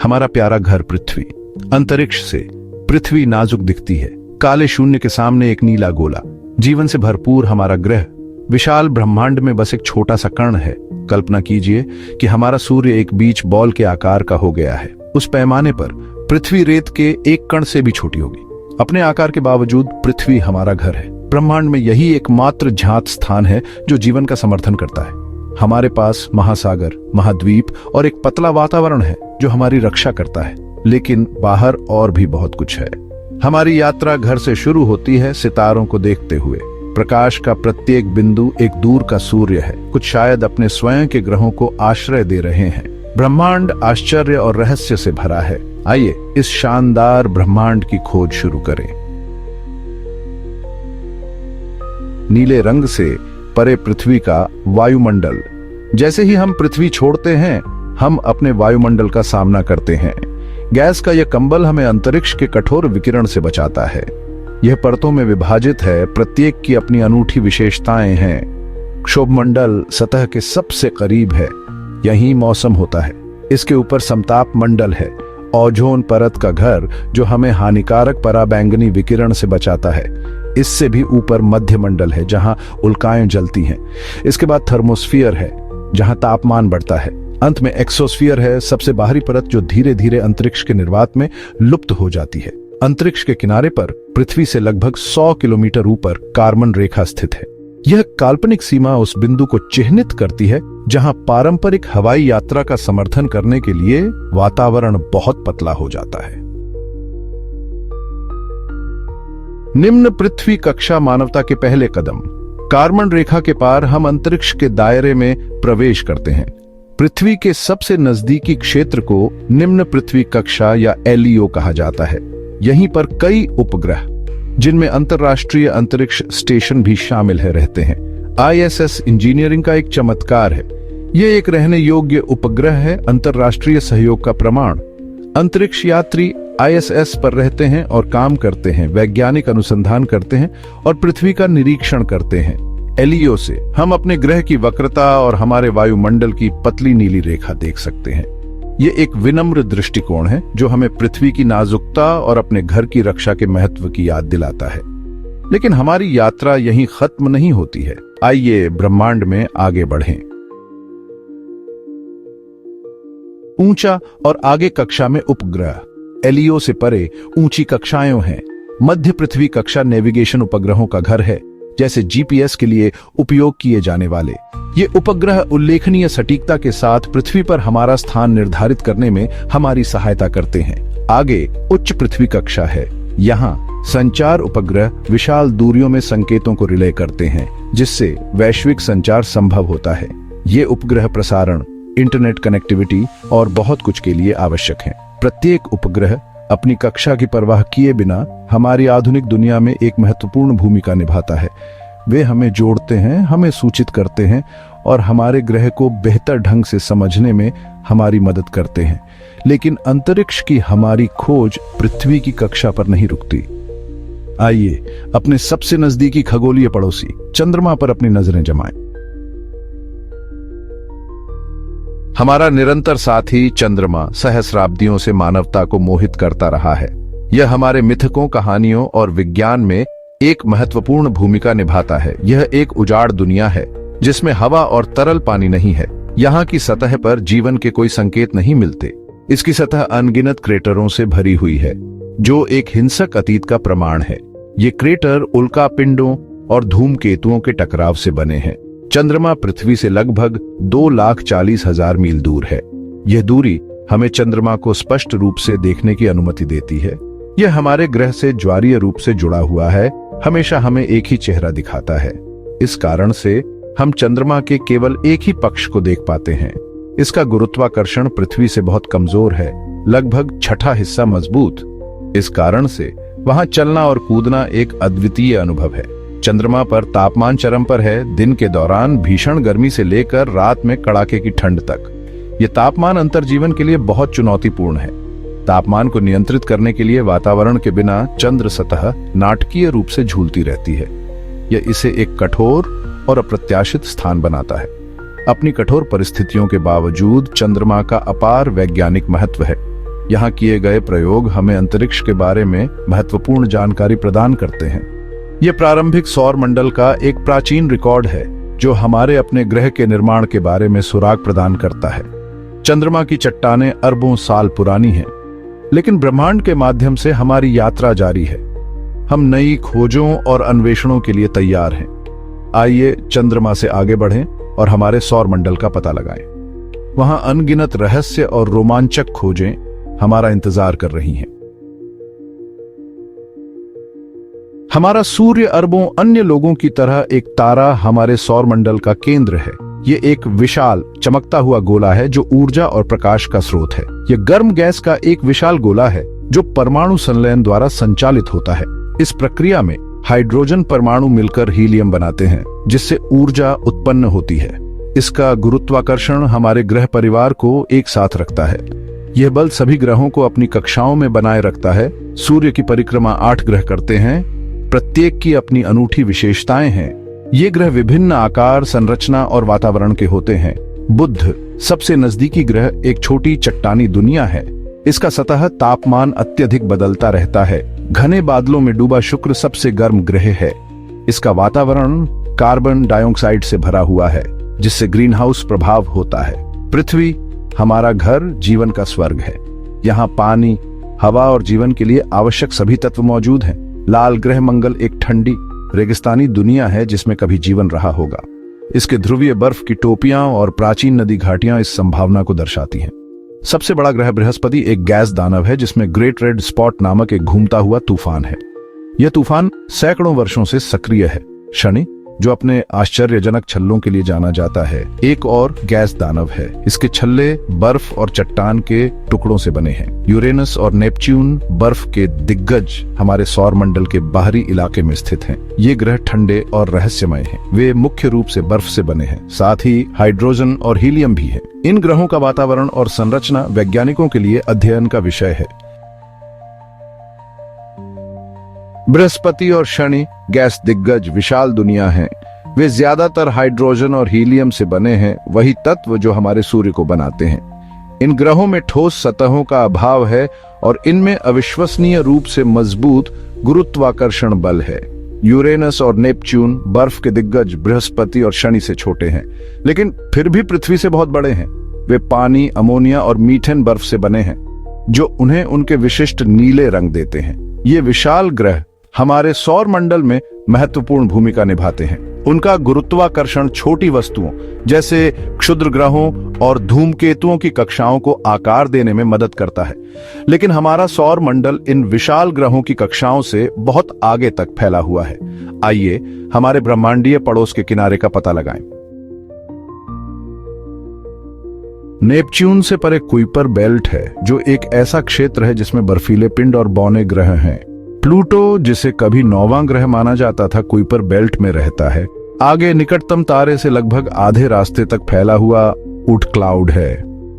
हमारा प्यारा घर पृथ्वी। अंतरिक्ष से पृथ्वी नाजुक दिखती है, काले शून्य के सामने एक नीला गोला। जीवन से भरपूर हमारा ग्रह विशाल ब्रह्मांड में बस एक छोटा सा कण है। कल्पना कीजिए कि हमारा सूर्य एक बीच बॉल के आकार का हो गया है। उस पैमाने पर पृथ्वी रेत के एक कण से भी छोटी होगी। अपने आकार के बावजूद पृथ्वी हमारा घर है। ब्रह्मांड में यही एकमात्र ज्ञात स्थान है जो जीवन का समर्थन करता है। हमारे पास महासागर, महाद्वीप और एक पतला वातावरण है जो हमारी रक्षा करता है। लेकिन बाहर और भी बहुत कुछ है। हमारी यात्रा घर से शुरू होती है सितारों को देखते हुए। प्रकाश का प्रत्येक बिंदु एक दूर का सूर्य है। कुछ शायद अपने स्वयं के ग्रहों को आश्रय दे रहे हैं। ब्रह्मांड आश्चर्य और रहस्य से भरा है। आइए इस शानदार ब्रह्मांड की खोज शुरू करें। नीले रंग से परे पृथ्वी का वायुमंडल। जैसे ही हम पृथ्वी छोड़ते हैं, हम अपने वायुमंडल का सामना करते हैं। गैस का यह कंबल हमें अंतरिक्ष के कठोर विकिरण से बचाता है। यह परतों में विभाजित है, प्रत्येक की अपनी अनूठी विशेषताएं हैं। क्षोभमंडल सतह के सबसे करीब है, यही मौसम होता है। इसके ऊपर समताप मंडल है, ओजोन परत का घर जो हमें हानिकारक पराबैंगनी विकिरण से बचाता है। इससे भी ऊपर मध्य मंडल है जहां उल्काएं जलती हैं। इसके बाद थर्मोस्फीयर है जहां तापमान बढ़ता है। अंत में एक्सोस्फीयर है, सबसे बाहरी परत जो धीरे धीरे अंतरिक्ष के निर्वात में लुप्त हो जाती है। अंतरिक्ष के किनारे पर पृथ्वी से लगभग 100 किलोमीटर ऊपर कार्बन रेखा स्थित है। यह काल्पनिक सीमा उस बिंदु को चिह्नित करती है जहां पारंपरिक हवाई यात्रा का समर्थन करने के लिए वातावरण बहुत पतला हो जाता है। निम्न पृथ्वी कक्षा मानवता के पहले कदम। कार्बन रेखा के पार हम अंतरिक्ष के दायरे में प्रवेश करते हैं। पृथ्वी के सबसे नजदीकी क्षेत्र को निम्न पृथ्वी कक्षा या एलईओ कहा जाता है। यहीं पर कई उपग्रह, जिनमें अंतरराष्ट्रीय अंतरिक्ष स्टेशन भी शामिल है, रहते हैं। आईएसएस इंजीनियरिंग का एक चमत्कार है। यह एक रहने योग्य उपग्रह है, अंतरराष्ट्रीय सहयोग का प्रमाण। अंतरिक्ष यात्री आईएसएस पर रहते हैं और काम करते हैं, वैज्ञानिक अनुसंधान करते हैं और पृथ्वी का निरीक्षण करते हैं। एलईओ से हम अपने ग्रह की वक्रता और हमारे वायुमंडल की पतली नीली रेखा देख सकते हैं। ये एक विनम्र दृष्टिकोण है जो हमें पृथ्वी की नाजुकता और अपने घर की रक्षा के महत्व की याद दिलाता है। लेकिन हमारी यात्रा यहीं खत्म नहीं होती है। आइए ब्रह्मांड में आगे बढ़ें। ऊंचा और आगे कक्षा में उपग्रह। एलईओ से परे ऊंची कक्षाएं हैं। मध्य पृथ्वी कक्षा नेविगेशन उपग्रहों का घर है, जैसे जीपीएस के लिए उपयोग किए जाने वाले। ये उपग्रह उल्लेखनीय सटीकता के साथ पृथ्वी पर हमारा स्थान निर्धारित करने में हमारी सहायता करते हैं। आगे उच्च पृथ्वी कक्षा है। यहाँ संचार उपग्रह विशाल दूरियों में संकेतों को रिले करते हैं, जिससे वैश्विक संचार संभव होता है। ये उपग्रह प्रसारण, इंटरनेट कनेक्टिविटी और बहुत कुछ के लिए आवश्यक हैं। प्रत्येक उपग्रह अपनी कक्षा की परवाह किए बिना हमारी आधुनिक दुनिया में एक महत्वपूर्ण भूमिका निभाता है। वे हमें जोड़ते हैं, हमें सूचित करते हैं और हमारे ग्रह को बेहतर ढंग से समझने में हमारी मदद करते हैं। लेकिन अंतरिक्ष की हमारी खोज पृथ्वी की कक्षा पर नहीं रुकती। आइए अपने सबसे नजदीकी खगोलीय पड़ोसी चंद्रमा पर अपनी नजरें जमाएं। हमारा निरंतर साथी चंद्रमा सहस्राब्दियों से मानवता को मोहित करता रहा है। यह हमारे मिथकों, कहानियों और विज्ञान में एक महत्वपूर्ण भूमिका निभाता है। यह एक उजाड़ दुनिया है जिसमें हवा और तरल पानी नहीं है। यहाँ की सतह पर जीवन के कोई संकेत नहीं मिलते। इसकी सतह अनगिनत क्रेटरों से भरी हुई है, जो एक हिंसक अतीत का प्रमाण है। ये क्रेटर उल्का पिंडों और धूमकेतुओं के टकराव से बने हैं। चंद्रमा पृथ्वी से लगभग 2,40,000 मील दूर है। यह दूरी हमें चंद्रमा को स्पष्ट रूप से देखने की अनुमति देती है। यह हमारे ग्रह से ज्वारीय रूप से जुड़ा हुआ है, हमेशा हमें एक ही चेहरा दिखाता है। इस कारण से हम चंद्रमा के केवल एक ही पक्ष को देख पाते हैं। इसका गुरुत्वाकर्षण पृथ्वी से बहुत कमजोर है, लगभग छठा हिस्सा मजबूत। इस कारण से वहां चलना और कूदना एक अद्वितीय अनुभव है। चंद्रमा पर तापमान चरम पर है, दिन के दौरान भीषण गर्मी से लेकर रात में कड़ाके की ठंड तक। यह तापमान अंतर जीवन के लिए बहुत चुनौतीपूर्ण है। तापमान को नियंत्रित करने के लिए वातावरण के बिना चंद्र सतह नाटकीय रूप से झूलती रहती है। यह इसे एक कठोर और अप्रत्याशित स्थान बनाता है। अपनी कठोर परिस्थितियों के बावजूद चंद्रमा का अपार वैज्ञानिक महत्व है। यहाँ किए गए प्रयोग हमें अंतरिक्ष के बारे में महत्वपूर्ण जानकारी प्रदान करते हैं। ये प्रारंभिक सौर मंडल का एक प्राचीन रिकॉर्ड है जो हमारे अपने ग्रह के निर्माण के बारे में सुराग प्रदान करता है। चंद्रमा की चट्टानें अरबों साल पुरानी हैं, लेकिन ब्रह्मांड के माध्यम से हमारी यात्रा जारी है। हम नई खोजों और अन्वेषणों के लिए तैयार हैं। आइए चंद्रमा से आगे बढ़ें और हमारे सौर मंडल का पता लगाएं। वहां अनगिनत रहस्य और रोमांचक खोजें हमारा इंतजार कर रही हैं। हमारा सूर्य अरबों अन्य लोगों की तरह एक तारा हमारे सौर मंडल का केंद्र है। ये एक विशाल चमकता हुआ गोला है जो ऊर्जा और प्रकाश का स्रोत है। यह गर्म गैस का एक विशाल गोला है जो परमाणु संलयन द्वारा संचालित होता है। इस प्रक्रिया में हाइड्रोजन परमाणु मिलकर हीलियम बनाते हैं, जिससे ऊर्जा उत्पन्न होती है। इसका गुरुत्वाकर्षण हमारे ग्रह परिवार को एक साथ रखता है। यह बल सभी ग्रहों को अपनी कक्षाओं में बनाए रखता है। सूर्य की परिक्रमा 8 ग्रह करते हैं, प्रत्येक की अपनी अनूठी विशेषताएं हैं। ये ग्रह विभिन्न आकार, संरचना और वातावरण के होते हैं। बुध सबसे नजदीकी ग्रह एक छोटी चट्टानी दुनिया है। इसका सतह तापमान अत्यधिक बदलता रहता है। घने बादलों में डूबा शुक्र सबसे गर्म ग्रह है। इसका वातावरण कार्बन डाइऑक्साइड से भरा हुआ है, जिससे ग्रीन हाउस प्रभाव होता है। पृथ्वी हमारा घर जीवन का स्वर्ग है। यहाँ पानी, हवा और जीवन के लिए आवश्यक सभी तत्व मौजूद हैं। लाल ग्रह मंगल एक ठंडी रेगिस्तानी दुनिया है जिसमें कभी जीवन रहा होगा। इसके ध्रुवीय बर्फ की टोपियां और प्राचीन नदी घाटियां इस संभावना को दर्शाती हैं। सबसे बड़ा ग्रह बृहस्पति एक गैस दानव है जिसमें ग्रेट रेड स्पॉट नामक एक घूमता हुआ तूफान है। यह तूफान सैकड़ों वर्षों से सक्रिय है। शनि जो अपने आश्चर्यजनक छल्लों के लिए जाना जाता है, एक और गैस दानव है। इसके छल्ले बर्फ और चट्टान के टुकड़ों से बने हैं। यूरेनस और नेपच्यून बर्फ के दिग्गज हमारे सौर मंडल के बाहरी इलाके में स्थित हैं। ये ग्रह ठंडे और रहस्यमय हैं। वे मुख्य रूप से बर्फ से बने हैं, साथ ही हाइड्रोजन और हीलियम भी है। इन ग्रहों का वातावरण और संरचना वैज्ञानिकों के लिए अध्ययन का विषय है। बृहस्पति और शनि गैस दिग्गज विशाल दुनिया हैं। वे ज्यादातर हाइड्रोजन और हीलियम से बने हैं, वही तत्व जो हमारे सूर्य को बनाते हैं। इन ग्रहों में ठोस सतहों का अभाव है और इनमें अविश्वसनीय रूप से मजबूत गुरुत्वाकर्षण बल है। यूरेनस और नेपच्यून बर्फ के दिग्गज बृहस्पति और शनि से छोटे हैं, लेकिन फिर भी पृथ्वी से बहुत बड़े हैं। वे पानी, अमोनिया और मीथेन बर्फ से बने हैं, जो उन्हें उनके विशिष्ट नीले रंग देते हैं। ये विशाल ग्रह हमारे सौर मंडल में महत्वपूर्ण भूमिका निभाते हैं। उनका गुरुत्वाकर्षण छोटी वस्तुओं जैसे क्षुद्र ग्रहों और धूमकेतुओं की कक्षाओं को आकार देने में मदद करता है, लेकिन हमारा सौर मंडल इन विशाल ग्रहों की कक्षाओं से बहुत आगे तक फैला हुआ है। आइए हमारे ब्रह्मांडीय पड़ोस के किनारे का पता लगाएं। नेपच्यून से परे कुइपर बेल्ट है, जो एक ऐसा क्षेत्र है जिसमें बर्फीले पिंड और बौने ग्रह हैं। प्लूटो, जिसे कभी 9वां ग्रह माना जाता था, कुइपर बेल्ट में रहता है। आगे निकटतम तारे से लगभग आधे रास्ते तक फैला हुआ ऊट क्लाउड है।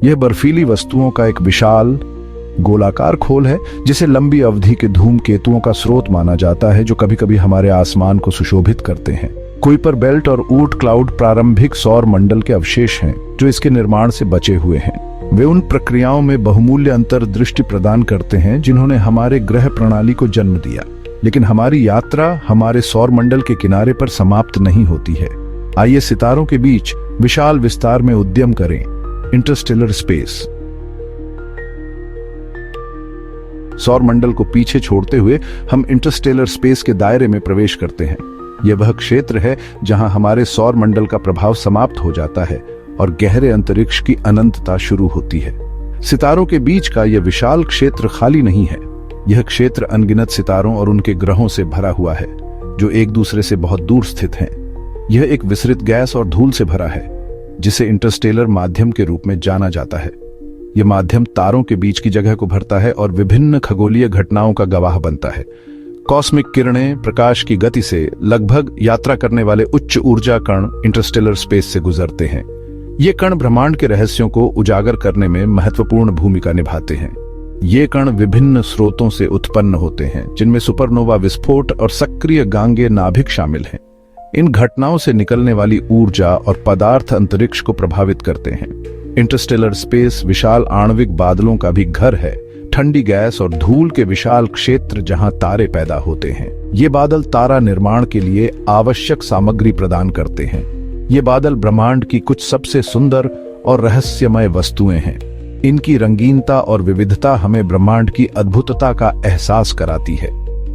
यह बर्फीली वस्तुओं का एक विशाल गोलाकार खोल है, जिसे लंबी अवधि के धूमकेतुओं का स्रोत माना जाता है, जो कभी कभी हमारे आसमान को सुशोभित करते हैं। कुइपर बेल्ट और ऊट क्लाउड प्रारंभिक सौर मंडल के अवशेष हैं, जो इसके निर्माण से बचे हुए हैं। वे उन प्रक्रियाओं में बहुमूल्य अंतर्दृष्टि प्रदान करते हैं जिन्होंने हमारे ग्रह प्रणाली को जन्म दिया। लेकिन हमारी यात्रा हमारे सौर मंडल के किनारे पर समाप्त नहीं होती है। आइए सितारों के बीच विशाल विस्तार में उद्यम करें। Interstellar space. सौर मंडल को पीछे छोड़ते हुए हम इंटरस्टेलर स्पेस के दायरे में प्रवेश करते हैं। यह वह क्षेत्र है जहां हमारे सौर मंडल का प्रभाव समाप्त हो जाता है और गहरे अंतरिक्ष की अनंतता शुरू होती है। सितारों के बीच का यह विशाल क्षेत्र खाली नहीं है। यह क्षेत्र अनगिनत सितारों और उनके ग्रहों से भरा हुआ है, जो एक दूसरे से बहुत दूर स्थित हैं। यह एक विसरित गैस और धूल से भरा है, जिसे इंटरस्टेलर माध्यम के रूप में जाना जाता है। यह माध्यम तारों के बीच की जगह को भरता है और विभिन्न खगोलीय घटनाओं का गवाह बनता है। कॉस्मिक किरणें प्रकाश की गति से लगभग यात्रा करने वाले उच्च ऊर्जा कण इंटरस्टेलर स्पेस से गुजरते हैं। ये कण ब्रह्मांड के रहस्यों को उजागर करने में महत्वपूर्ण भूमिका निभाते हैं। ये कण विभिन्न स्रोतों से उत्पन्न होते हैं, जिनमें सुपरनोवा विस्फोट और सक्रिय गांगे नाभिक शामिल हैं। इन घटनाओं से निकलने वाली ऊर्जा और पदार्थ अंतरिक्ष को प्रभावित करते हैं। इंटरस्टेलर स्पेस विशाल आणविक बादलों का भी घर है, ठंडी गैस और धूल के विशाल क्षेत्र जहां तारे पैदा होते हैं। ये बादल तारा निर्माण के लिए आवश्यक सामग्री प्रदान करते हैं। ये बादल ब्रह्मांड की कुछ सबसे सुंदर और रहस्यमय वस्तुएं हैं। इनकी रंगीनता और विविधता हमें ब्रह्मांड की अद्भुतता का एहसास कराती है।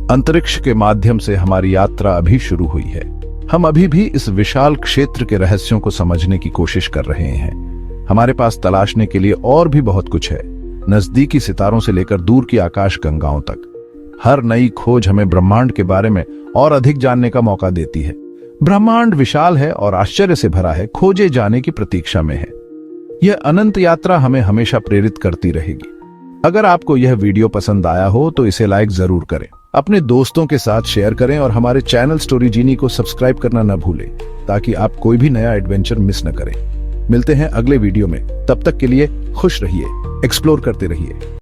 अंतरिक्ष के माध्यम से हमारी यात्रा अभी शुरू हुई है। हम अभी भी इस विशाल क्षेत्र के रहस्यों को समझने की कोशिश कर रहे हैं। हमारे पास तलाशने के लिए और भी बहुत कुछ है, नजदीकी सितारों से लेकर दूर की आकाश गंगाओं तक। हर नई खोज हमें ब्रह्मांड के बारे में और अधिक जानने का मौका देती है। ब्रह्मांड विशाल है और आश्चर्य से भरा है, खोजे जाने की प्रतीक्षा में है। यह अनंत यात्रा हमें हमेशा प्रेरित करती रहेगी। अगर आपको यह वीडियो पसंद आया हो तो इसे लाइक जरूर करें, अपने दोस्तों के साथ शेयर करें और हमारे चैनल स्टोरी जीनी को सब्सक्राइब करना न भूलें, ताकि आप कोई भी नया एडवेंचर मिस न करें। मिलते हैं अगले वीडियो में, तब तक के लिए खुश रहिए, एक्सप्लोर करते रहिए।